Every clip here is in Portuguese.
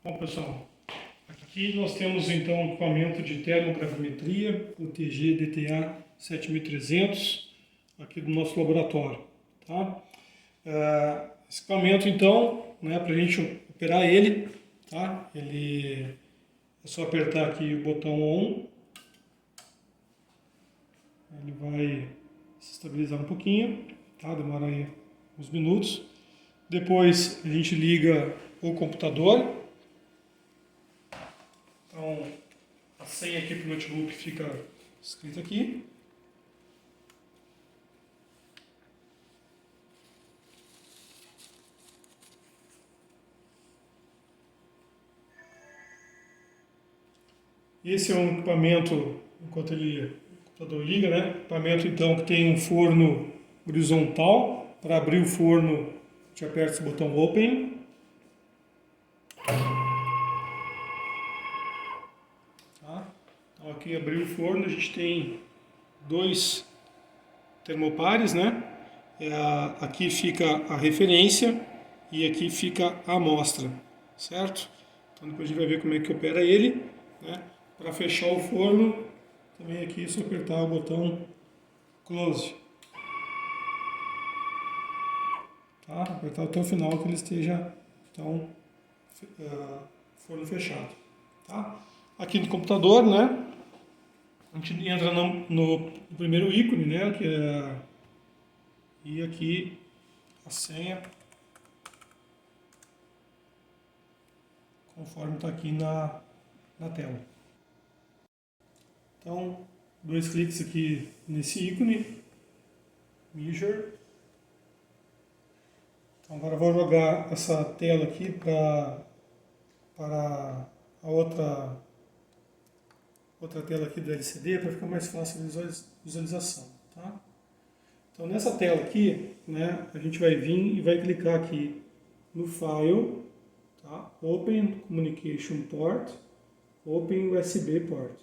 Bom, pessoal, aqui nós temos então um equipamento de termogravimetria, o TG DTA 7300, aqui do nosso laboratório. Tá? Esse equipamento então, para a gente operar ele, tá? Ele é só apertar aqui o botão ON, ele vai se estabilizar um pouquinho, tá? Demora aí uns minutos. Depois a gente liga o computador. Então, a senha aqui para o notebook fica escrita aqui. Esse é um equipamento, enquanto o computador liga, né? Equipamento então que tem um forno horizontal. Para abrir o forno, a gente aperta esse botão Open. Tá? Então aqui abriu o forno, a gente tem dois termopares, né? Aqui fica a referência e aqui fica a amostra, certo? Então depois a gente vai ver como é que opera ele, né? Para fechar o forno, também aqui é só apertar o botão Close. Tá? Apertar até o final que ele esteja então, forno fechado. Tá? Aqui no computador, né? A gente entra no primeiro ícone, né? E aqui a senha, conforme está aqui na tela. Então, dois cliques aqui nesse ícone, Measure. Então, agora eu vou jogar essa tela aqui para a outra tela aqui do LCD para ficar mais fácil a visualização. Tá? Então, nessa tela aqui, né, a gente vai vir e vai clicar aqui no File, tá? Open Communication Port, Open USB Port.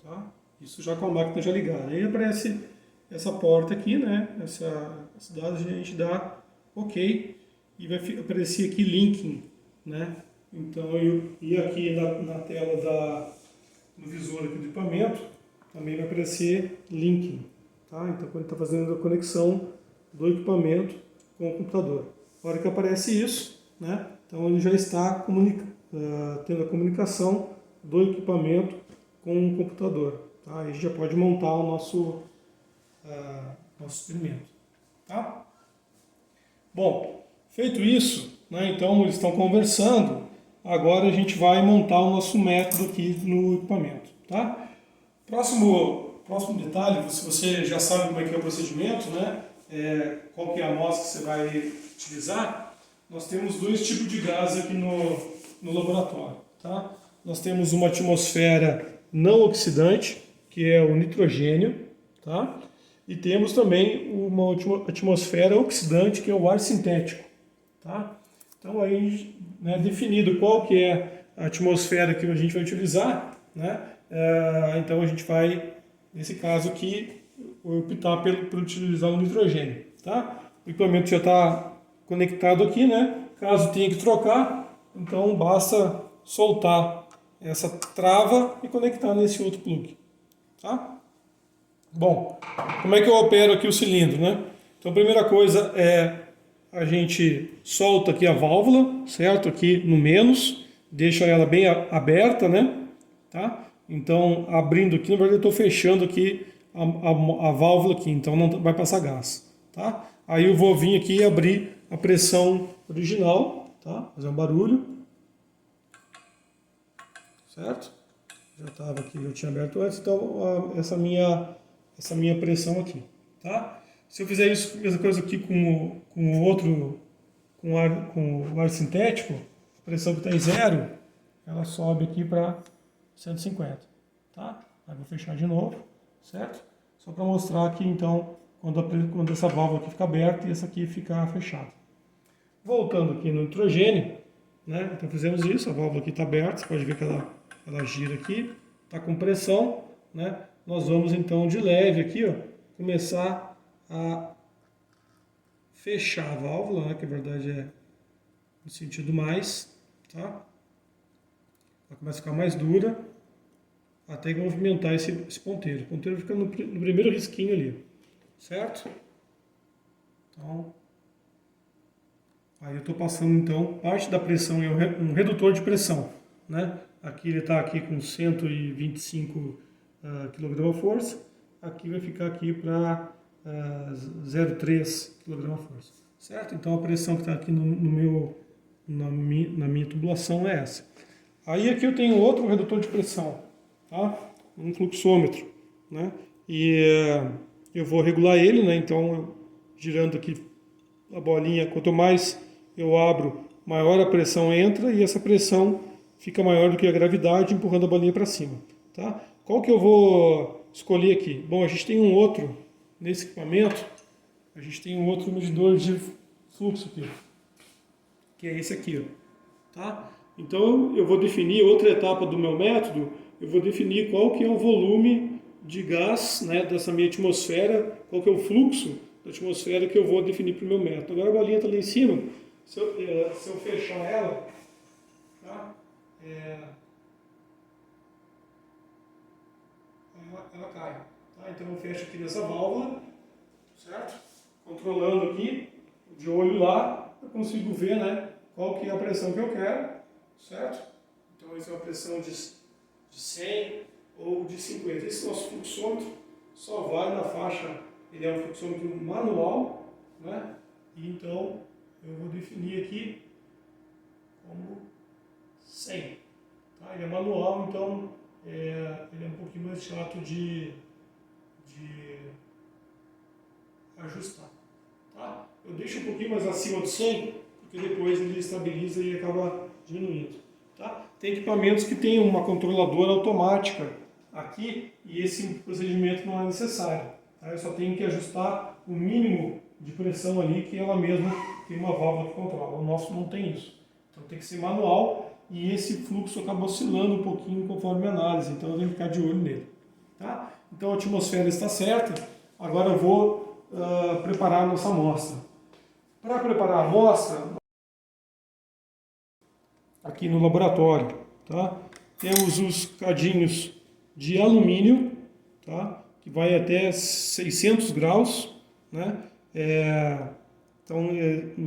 Tá? Isso já com a máquina já ligada. Aí aparece essa porta aqui, né? Esse dado a gente dá OK e vai aparecer aqui Linking, né? Então, e aqui na tela no visor aqui do equipamento também vai aparecer Linking, tá? Então, quando está fazendo a conexão do equipamento com o computador. Na hora que aparece isso, né? Então ele já está tendo a comunicação do equipamento com o computador. Tá? Aí a gente já pode montar o nosso experimento. Tá? Bom, feito isso, né, então eles estão conversando, agora a gente vai montar o nosso método aqui no equipamento. Tá? Próximo detalhe, se você já sabe como é que é o procedimento, né, qual que é a amostra que você vai utilizar, nós temos dois tipos de gás aqui no laboratório. Tá? Nós temos uma atmosfera não oxidante, que é o nitrogênio, tá? E temos também uma atmosfera oxidante, que é o ar sintético. Tá? Então aí, né, definido qual que é a atmosfera que a gente vai utilizar, né? Então a gente vai, nesse caso aqui, optar por utilizar o nitrogênio. Tá? O equipamento já está conectado aqui, né? Caso tenha que trocar, então basta soltar essa trava e conectar nesse outro plug. Tá? Bom, como é que eu opero aqui o cilindro, né? Então a primeira coisa é a gente solta aqui a válvula, certo? Aqui no menos, deixa ela bem aberta, né? Tá? Então abrindo aqui, na verdade eu estou fechando aqui a válvula aqui, então não vai passar gás. Tá? Aí eu vou vir aqui e abrir a pressão original, tá? Fazer um barulho. Certo? Já estava aqui, eu tinha aberto antes, então essa minha pressão aqui, tá? Se eu fizer isso, mesma coisa aqui com o ar sintético, a pressão que está em zero, ela sobe aqui para 150, tá? Aí vou fechar de novo, certo? Só para mostrar aqui, então, quando essa válvula aqui fica aberta e essa aqui fica fechada. Voltando aqui no nitrogênio, né? Então fizemos isso, a válvula aqui está aberta, você pode ver que ela gira aqui, está com pressão, né? Nós vamos então de leve aqui, ó, começar a fechar a válvula, né? Que na verdade é no sentido mais, tá? Ela começa a ficar mais dura até que movimentar esse ponteiro. O ponteiro fica no primeiro risquinho ali, certo? Então, aí eu estou passando então, parte da pressão é um redutor de pressão, né? Aqui ele está aqui com 125 kgf, aqui vai ficar aqui para 0,3 kgf, certo? Então a pressão que está aqui na minha tubulação é essa. Aí aqui eu tenho outro redutor de pressão, tá? Um fluxômetro, né? E eu vou regular ele, né? Então, girando aqui a bolinha, quanto mais eu abro, maior a pressão entra e essa pressão fica maior do que a gravidade, empurrando a bolinha para cima, tá? Qual que eu vou escolher aqui? Bom, a gente tem um outro, nesse equipamento, a gente tem um outro medidor de fluxo aqui, que é esse aqui, ó, tá? Então eu vou definir outra etapa do meu método, eu vou definir qual que é o volume de gás, né, dessa minha atmosfera, qual que é o fluxo da atmosfera que eu vou definir para o meu método. Agora a bolinha está lá em cima, se eu fechar ela, tá? Ela cai. Tá? Então eu fecho aqui nessa válvula, certo? Controlando aqui, de olho lá, eu consigo ver, né, qual que é a pressão que eu quero, certo? Então essa é uma pressão de 100 ou de 50. Esse nosso fluxômetro só vai na faixa, ele é um fluxômetro manual, né? E então eu vou definir aqui como 100. Tá? Ele é manual, então ele é um pouquinho mais chato de ajustar. Tá? Eu deixo um pouquinho mais acima do 100, porque depois ele estabiliza e acaba diminuindo. Tá? Tem equipamentos que têm uma controladora automática aqui e esse procedimento não é necessário. Tá? Eu só tenho que ajustar o mínimo de pressão ali que ela mesma tem uma válvula que controla. O nosso não tem isso. Então tem que ser manual e esse fluxo acaba oscilando um pouquinho conforme a análise, então eu tenho que ficar de olho nele. Tá? Então a atmosfera está certa, agora eu vou preparar a nossa amostra. Para preparar a amostra, aqui no laboratório, tá? Temos os cadinhos de alumínio, tá? Que vai até 600 graus, né? Então,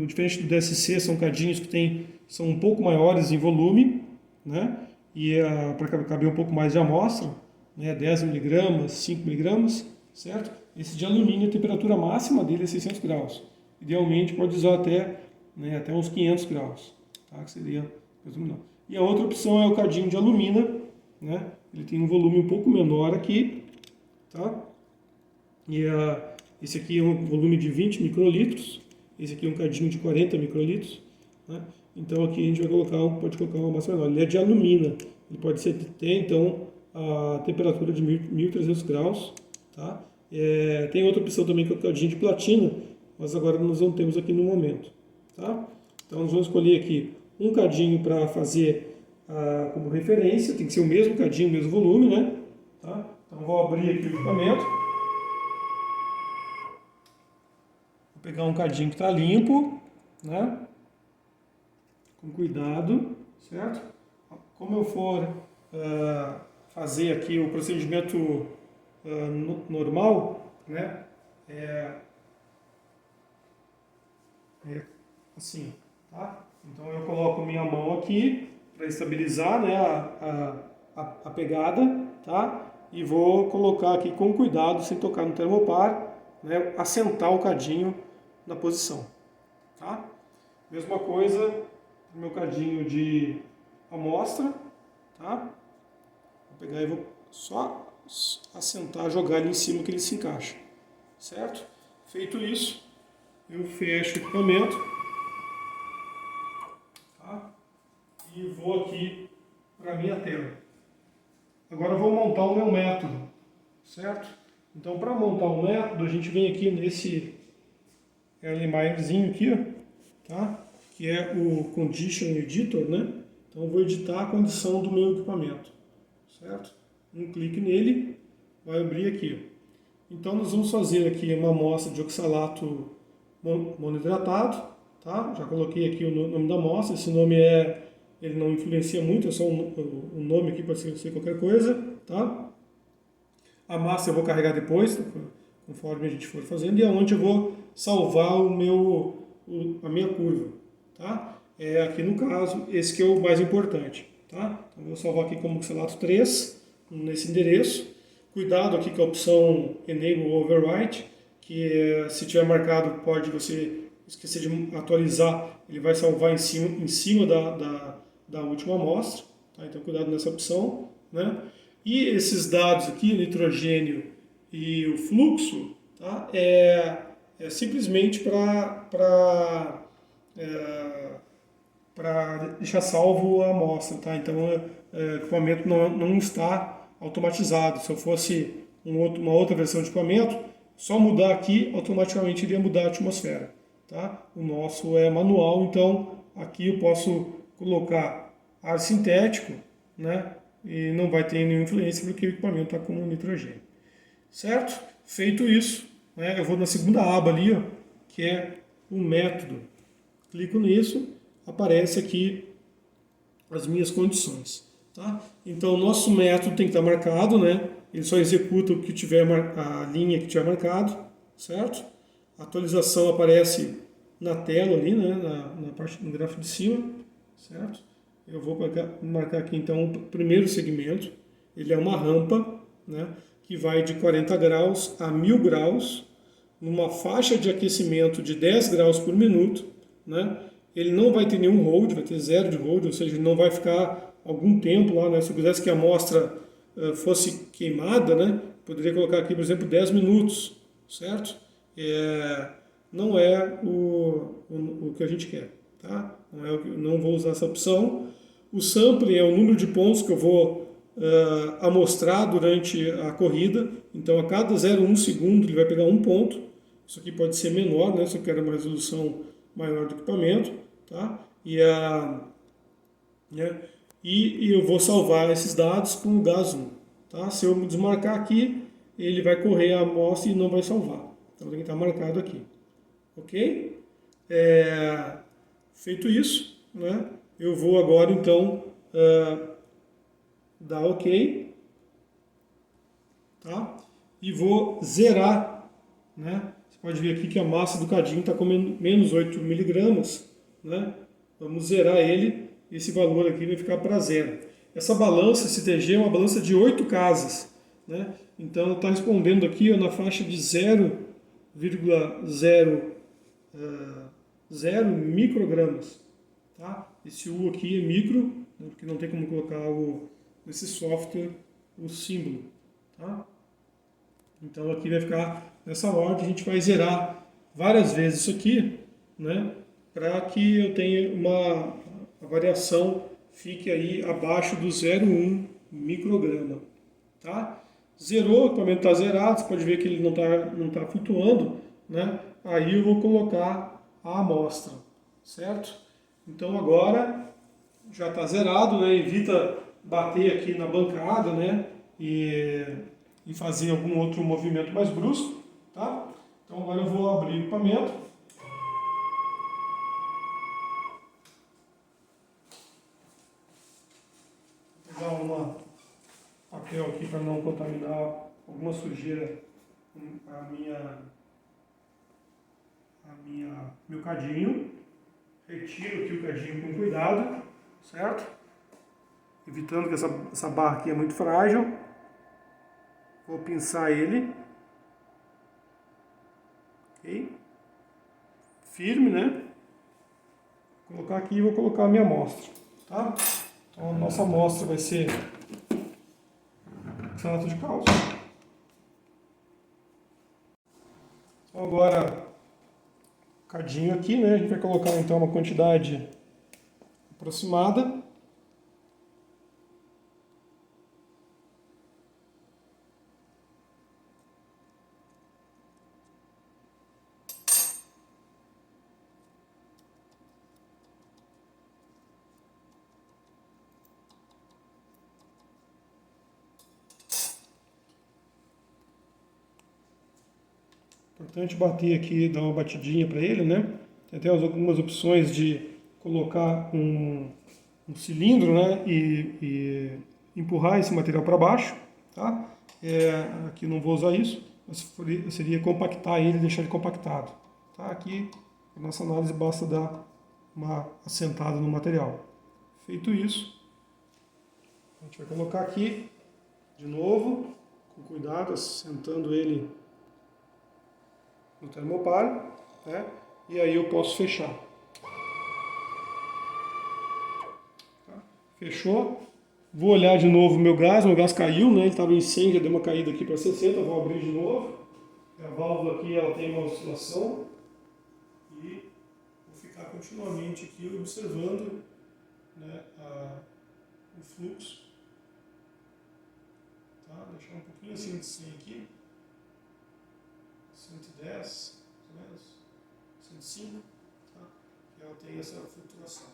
diferente do DSC, são cadinhos que são um pouco maiores em volume, né? E para caber um pouco mais de amostra, né? 10 miligramas, 5 miligramas, certo? Esse de alumínio, a temperatura máxima dele é 600 graus. Idealmente pode usar até uns 500 graus, tá? Que seria predominante. E a outra opção é o cadinho de alumina, né? Ele tem um volume um pouco menor aqui, tá? E esse aqui é um volume de 20 microlitros, esse aqui é um cadinho de 40 microlitros, né? Então aqui a gente pode colocar uma massa menor. Ele é de alumina, ele pode ter então a temperatura de 1300 graus, tá? Tem outra opção também que é o cadinho de platina, mas agora nós não temos aqui no momento, tá? Então nós vamos escolher aqui um cadinho para fazer como referência, tem que ser o mesmo cadinho, o mesmo volume, né? Tá? Então vou abrir aqui o equipamento. Vou pegar um cadinho que está limpo, né? Com cuidado, certo? Como eu for fazer aqui o procedimento normal, né? Assim, tá? Então eu coloco minha mão aqui para estabilizar, né, a pegada, tá? E vou colocar aqui com cuidado, sem tocar no termopar, né, assentar o cadinho na posição, tá? Mesma coisa no meu cadinho de amostra, tá? Vou pegar e vou só assentar, jogar ele em cima que ele se encaixa, certo? Feito isso, eu fecho o equipamento, tá? E vou aqui para a minha tela. Agora eu vou montar o meu método, certo? Então, para montar o método, a gente vem aqui nesse Erlenmeyerzinho aqui, ó, tá? Que é o Condition Editor, né? Então, eu vou editar a condição do meu equipamento, certo? Um clique nele, vai abrir aqui. Então, nós vamos fazer aqui uma amostra de oxalato monohidratado, tá? Já coloquei aqui o nome da amostra, esse nome é ele não influencia muito, é só o nome aqui, pode ser qualquer coisa, tá? A massa eu vou carregar depois, conforme a gente for fazendo, e é onde eu vou salvar a minha curva, tá? É aqui no caso, esse que é o mais importante, tá? Então, eu vou salvar aqui como oxalato 3, nesse endereço. Cuidado aqui com a opção Enable Overwrite, que se tiver marcado pode você esquecer de atualizar, ele vai salvar em cima da última amostra, tá? Então cuidado nessa opção, né? E esses dados aqui, nitrogênio e o fluxo, tá? É simplesmente para deixar salvo a amostra, tá? Então o equipamento não está automatizado. Se eu fosse uma outra versão de equipamento, só mudar aqui automaticamente iria mudar a atmosfera, tá? O nosso é manual, então aqui eu posso colocar ar sintético, né? E não vai ter nenhuma influência porque o equipamento está com nitrogênio, certo? Feito isso, né? Eu vou na segunda aba ali, ó, que é o método. Clico nisso, aparece aqui as minhas condições, tá? Então o nosso método tem que estar marcado, né? Ele só executa o que tiver a linha que tiver marcado, certo? A atualização aparece na tela ali, né? Na parte do gráfico de cima, certo? Eu vou marcar aqui então o primeiro segmento. Ele é uma rampa, né? Que vai de 40 graus a 1000 graus, numa faixa de aquecimento de 10 graus por minuto, né? Ele não vai ter nenhum hold, vai ter zero de hold, ou seja, ele não vai ficar algum tempo lá, né? Se eu quisesse que a amostra fosse queimada, né? Poderia colocar aqui, por exemplo, 10 minutos, certo? Não é o que a gente quer, tá? Não vou usar essa opção. O sampling é o número de pontos que eu vou amostrar durante a corrida. Então, a cada 0,1 segundo ele vai pegar um ponto. Isso aqui pode ser menor, né? Se eu quero uma resolução maior do equipamento, tá? E eu vou salvar esses dados com o GAS 1, tá? Se eu desmarcar aqui, ele vai correr a amostra e não vai salvar. Então tem que estar marcado aqui, ok? Feito isso, né? Eu vou agora então dar OK, tá? E vou zerar, né? Você pode ver aqui que a massa do cadinho está com menos 8 miligramas, né? Vamos zerar ele, esse valor aqui vai ficar para zero. Essa balança, esse TG, é uma balança de 8 casas, né? Então está respondendo aqui na faixa de 0,0 microgramas, tá? Esse U aqui é micro, né, porque não tem como colocar nesse software o símbolo, tá? Então aqui vai ficar nessa ordem, a gente vai zerar várias vezes isso aqui, né? Para que eu tenha a variação fique aí abaixo do 0,1 micrograma, tá? Zerou, o equipamento está zerado, você pode ver que ele não tá flutuando, né? Aí eu vou colocar a amostra, certo? Então agora já está zerado, né? Evita bater aqui na bancada, né? E fazer algum outro movimento mais brusco, tá? Então agora eu vou abrir o equipamento. Vou pegar papel aqui para não contaminar alguma sujeira meu cadinho. Retiro aqui o cadinho com cuidado, certo? Evitando que essa barra aqui é muito frágil. Vou pinçar ele. Ok? Firme, né? Vou colocar aqui e vou colocar a minha amostra, tá? Então a nossa amostra vai ser oxalato de cálcio. Então agora, cadinho aqui, né? A gente vai colocar então uma quantidade aproximada. Importante bater aqui, dar uma batidinha para ele, né? Tem até algumas opções de colocar um cilindro, né, e empurrar esse material para baixo, tá? Aqui não vou usar isso, mas seria compactar ele, deixar ele compactado. Tá? Aqui, a nossa análise basta dar uma assentada no material. Feito isso, a gente vai colocar aqui de novo, com cuidado, assentando ele no termopar, né? E aí eu posso fechar. Tá? Fechou. Vou olhar de novo o meu gás caiu, né? Ele estava em 100, já deu uma caída aqui para 60, vou abrir de novo. A válvula aqui ela tem uma oscilação e vou ficar continuamente aqui observando, né, o fluxo. Tá? Deixar um pouquinho acima de 100 aqui. 110, mais ou menos. 105. Tá? E ela tem essa flutuação.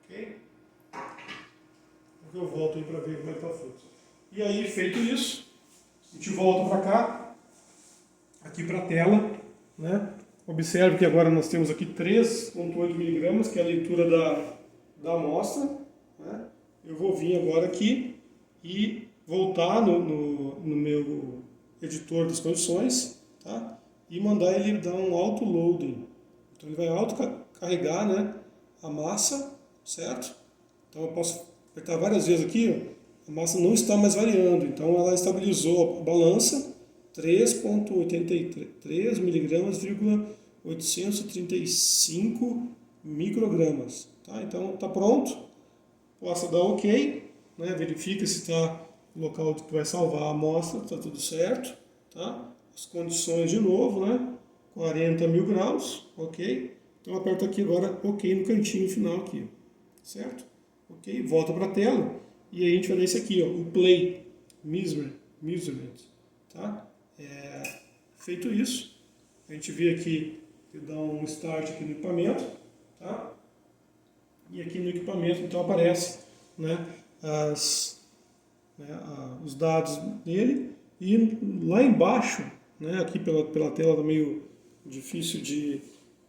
Ok? Então eu volto aí para ver como é que está o fluxo. E aí, feito isso, a gente volta para cá, aqui para a tela, né? Observe que agora nós temos aqui 3,8 miligramas, que é a leitura da amostra, né? Eu vou vir agora aqui e voltar no meu editor das condições, tá? E mandar ele dar um auto-loading. Então ele vai auto-carregar, né, a massa, certo? Então eu posso apertar várias vezes aqui, ó, a massa não está mais variando, então ela estabilizou a balança 3,83 miligramas, 835 microgramas. Tá? Então está pronto, posso dar OK, né? Verifica se está o local que vai salvar a amostra, está tudo certo. Tá? As condições de novo, né? 40 mil graus, OK. Então aperto aqui agora OK no cantinho final aqui, certo? OK, volta para a tela e aí a gente vai dar isso aqui, ó, o Play Measurement. Tá? Feito isso, a gente vê aqui, dá um start aqui no equipamento, tá? E aqui no equipamento então aparece, né, os dados dele e lá embaixo, né, aqui pela tela tá meio difícil de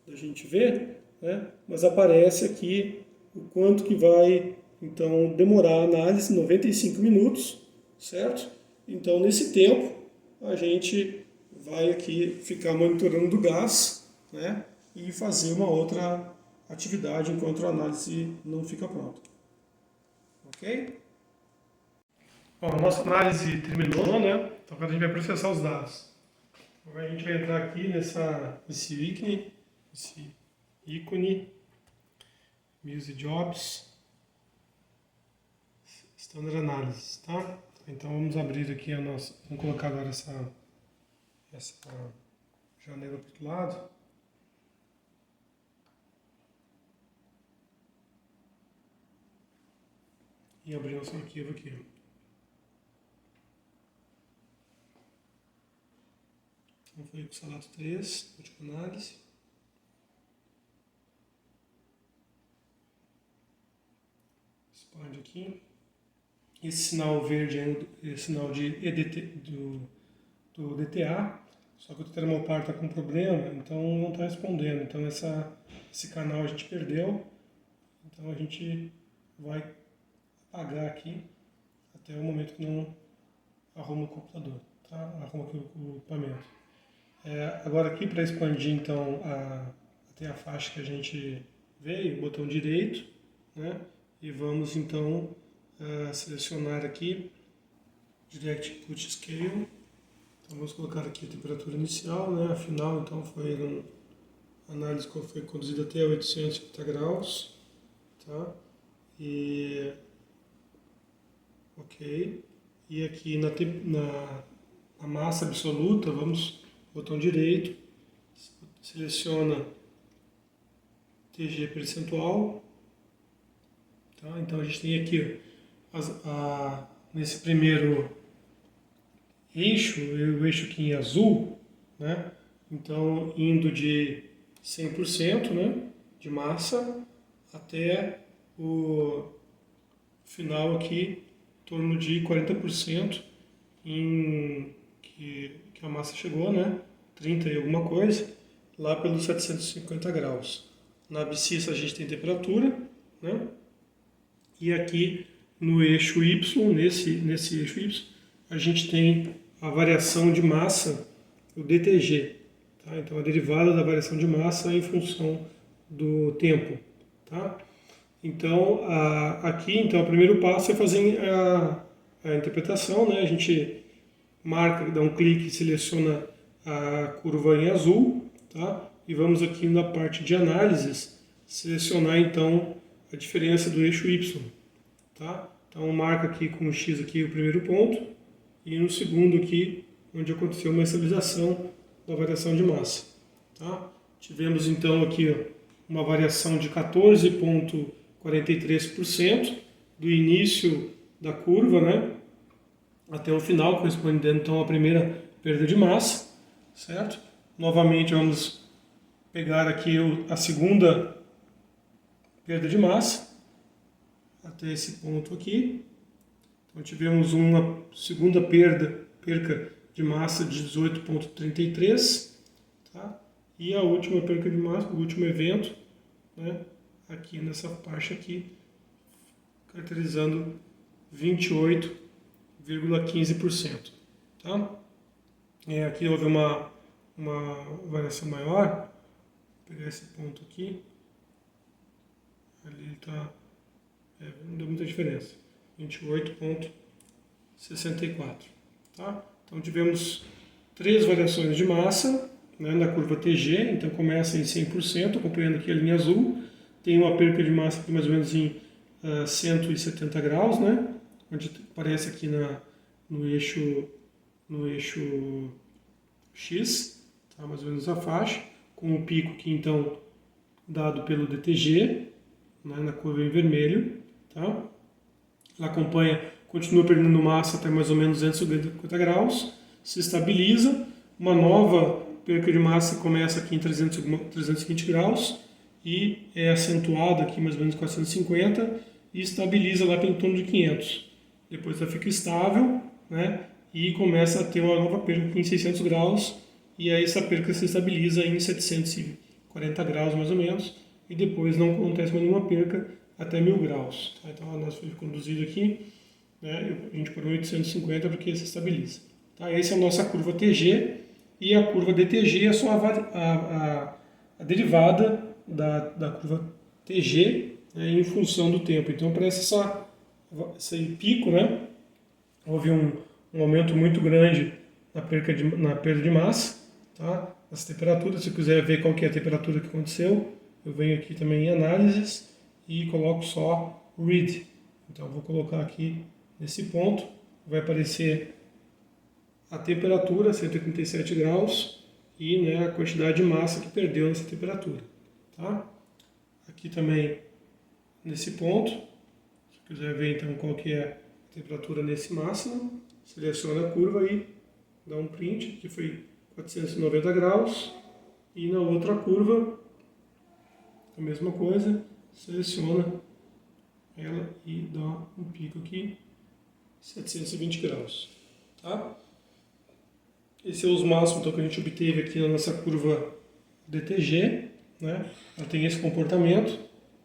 a gente ver, né, mas aparece aqui o quanto que vai então demorar a análise, 95 minutos, certo? Então nesse tempo a gente vai aqui ficar monitorando o gás, né, e fazer uma outra atividade enquanto a análise não fica pronta. Ok? Bom, a nossa análise terminou, né? Então agora a gente vai processar os dados. Agora a gente vai entrar aqui nesse ícone, Music Jobs, Standard Analysis, tá? Então vamos abrir aqui a nossa, vamos colocar agora essa janela para o outro lado. E abrir nosso arquivo aqui. Então foi o Salato 3, última análise. Expande aqui. Esse sinal verde é o sinal de EDT, do DTA, só que o termopar está com problema, então não está respondendo. Então esse canal a gente perdeu, então a gente vai apagar aqui até o momento que não arruma o computador, tá? Arruma aqui o equipamento. Agora aqui para expandir então até a faixa que a gente veio, botão direito, né? E vamos então selecionar aqui Direct Input Scale. Então vamos colocar aqui a temperatura inicial, né? A final então a análise foi conduzida até 850 graus, tá? E ok. E aqui na massa absoluta, vamos botão direito, seleciona TG percentual. Tá? Então a gente tem aqui nesse primeiro eixo, o eixo aqui em azul, né? Então indo de 100%, né, de massa até o final aqui em torno de 40% que a massa chegou, né? 30 e alguma coisa, lá pelos 750 graus. Na abscissa a gente tem temperatura, né? E aqui no eixo Y, nesse eixo Y, a gente tem a variação de massa, o DTG. Tá? Então a derivada da variação de massa em função do tempo. Tá? Então aqui então, o primeiro passo é fazer a interpretação, né? A gente marca, dá um clique, seleciona a curva em azul, tá? E vamos aqui na parte de análises selecionar então a diferença do eixo Y, tá? Então marca aqui com o X aqui o primeiro ponto e no segundo aqui onde aconteceu uma estabilização da variação de massa, tá? Tivemos então aqui uma variação de 14,43% do início da curva, né, até o final, correspondendo então à primeira perda de massa, certo? Novamente vamos pegar aqui a segunda perda de massa, até esse ponto aqui. Então tivemos uma segunda perca de massa de 18,33, tá? E a última perca de massa, o último evento, né, aqui nessa parte aqui, caracterizando 28,15%. Tá? Aqui houve uma variação maior, vou pegar esse ponto aqui, ali está, não deu muita diferença, 28,64. Tá? Então tivemos 3 variações de massa, né, na curva TG, então começa em 100%, acompanhando aqui a linha azul, tem uma perca de massa aqui mais ou menos em 170 graus, né, onde aparece aqui no eixo X, tá, mais ou menos a faixa, com o pico aqui então dado pelo DTG, né, na curva em vermelho, tá? Ela acompanha, continua perdendo massa até mais ou menos 250 graus, se estabiliza, uma nova perca de massa começa aqui em 320 graus e é acentuada aqui mais ou menos 450 e estabiliza lá em torno de 500. Depois ela fica estável, né, e começa a ter uma nova perca aqui em 600 graus e aí essa perca se estabiliza em 740 graus mais ou menos e depois não acontece mais nenhuma perca até 1000 graus. Tá? Então nós foi conduzido aqui, né, a gente por 850 porque se estabiliza. Tá? Essa é a nossa curva TG e a curva DTG é só a derivada da curva TG, né, em função do tempo. Então parece esse pico, né? Houve um aumento muito grande na perda de massa, tá? As temperaturas, se eu quiser ver qual que é a temperatura que aconteceu, eu venho aqui também em análises e coloco só read. Então eu vou colocar aqui nesse ponto, vai aparecer a temperatura, 137 graus, e, né, a quantidade de massa que perdeu nessa temperatura. Tá? Aqui também, nesse ponto, se quiser ver então qual que é a temperatura nesse máximo, seleciona a curva e dá um print, que foi 490 graus, e na outra curva, a mesma coisa, seleciona ela e dá um pico aqui, 720 graus. Tá? Esses são os máximos então, que a gente obteve aqui na nossa curva DTG, né? Ela tem esse comportamento.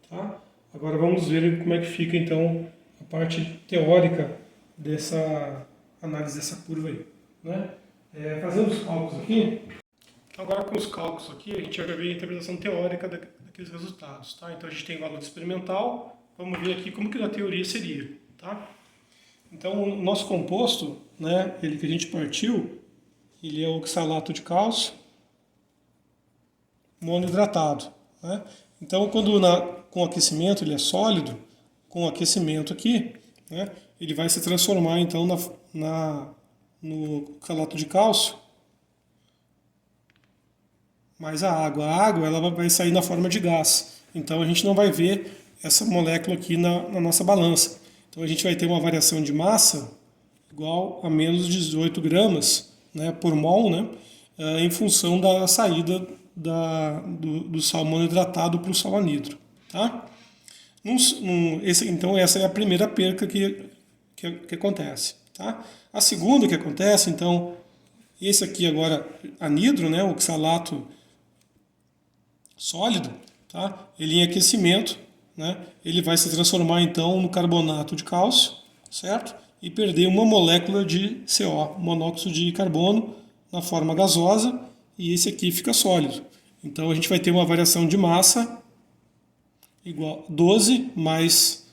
Tá? Agora vamos ver como é que fica então a parte teórica dessa análise dessa curva aí. Né? Fazendo os cálculos aqui, agora com os cálculos aqui a gente vai ver a interpretação teórica daqueles resultados. Tá? Então a gente tem valor experimental, vamos ver aqui como que na teoria seria. Tá? Então o nosso composto, né, ele que a gente partiu, ele é o oxalato de cálcio monohidratado. Né? Então, quando com aquecimento ele é sólido, com aquecimento aqui, né, ele vai se transformar então no oxalato de cálcio mais a água ela vai sair na forma de gás. Então a gente não vai ver essa molécula aqui na nossa balança. Então a gente vai ter uma variação de massa igual a menos 18 gramas, né, por mol, né, em função da saída do sal monohidratado para o sal anidro. Tá? Então essa é a primeira perca que acontece. Tá? A segunda que acontece, então, Esse aqui agora, anidro, né, oxalato sólido, tá? Ele em aquecimento, né, ele vai se transformar então no carbonato de cálcio, certo? E perder uma molécula de CO, monóxido de carbono, na forma gasosa, e esse aqui fica sólido. Então a gente vai ter uma variação de massa igual a 12 mais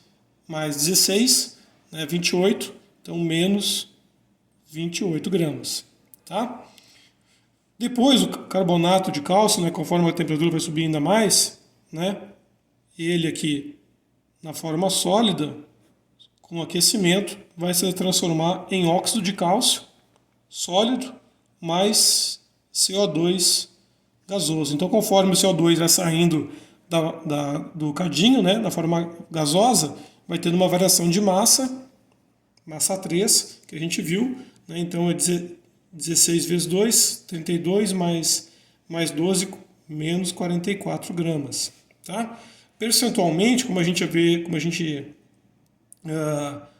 16, né, 28, então menos 28 gramas, tá? Depois o carbonato de cálcio, né, conforme a temperatura vai subir ainda mais, né, ele aqui na forma sólida, com aquecimento, vai se transformar em óxido de cálcio sólido mais CO2 gasoso. Então, conforme o CO2 vai saindo do cadinho, né, na forma gasosa, vai tendo uma variação de massa 3, que a gente viu, né, então é 16 vezes 2, 32 mais 12, menos 44 gramas. Tá? Percentualmente, como a gente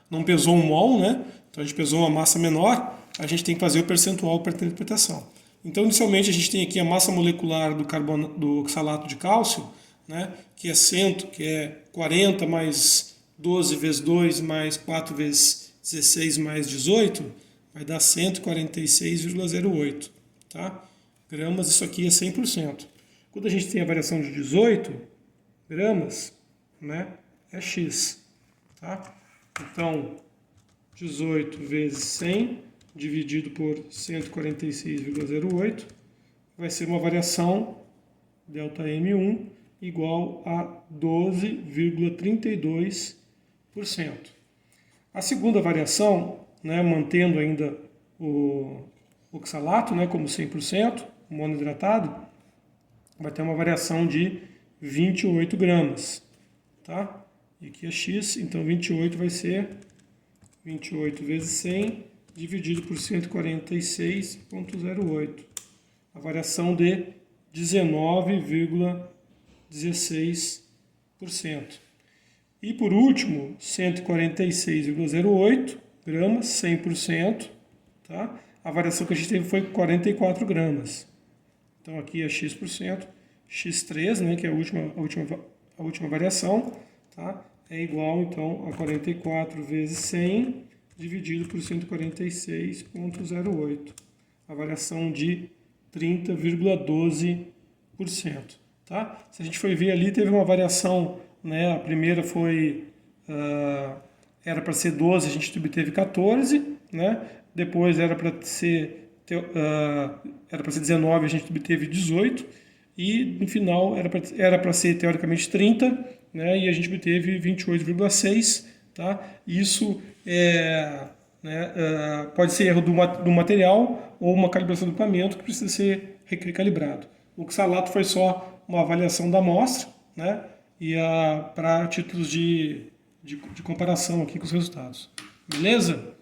não pesou um mol, né? Então a gente pesou uma massa menor, a gente tem que fazer o percentual para ter interpretação. Então, inicialmente, a gente tem aqui a massa molecular do oxalato de cálcio, né? Que é 40 mais 12 vezes 2 mais 4 vezes 16 mais 18, vai dar 146,08, tá? Gramas, isso aqui é 100%. Quando a gente tem a variação de 18 gramas, né, é X, tá? Então, 18 vezes 100 dividido por 146,08 vai ser uma variação ΔM1 igual a 12,32%. A segunda variação, né, mantendo ainda o oxalato, né, como 100%, monohidratado, vai ter uma variação de 28 gramas. Tá? E aqui é X, então 28 vai ser 28 vezes 100 dividido por 146,08. A variação de 19,16%. E por último, 146,08 gramas, 100%. Tá? A variação que a gente teve foi 44 gramas. Então aqui é X%, X3, né, que é a última variação, tá? É igual então a 44 vezes 100 dividido por 146,08. A variação de 30,12%. Tá? Se a gente for ver ali, teve uma variação, né? A primeira foi, era para ser 12, a gente obteve 14, né? Depois era para ser 19, a gente obteve 18, e no final era para ser teoricamente 30, né? E a gente obteve 28,6, tá? Isso pode ser erro do material ou uma calibração do equipamento que precisa ser recalibrado. O oxalato foi só uma avaliação da amostra, né? E para títulos de comparação aqui com os resultados. Beleza?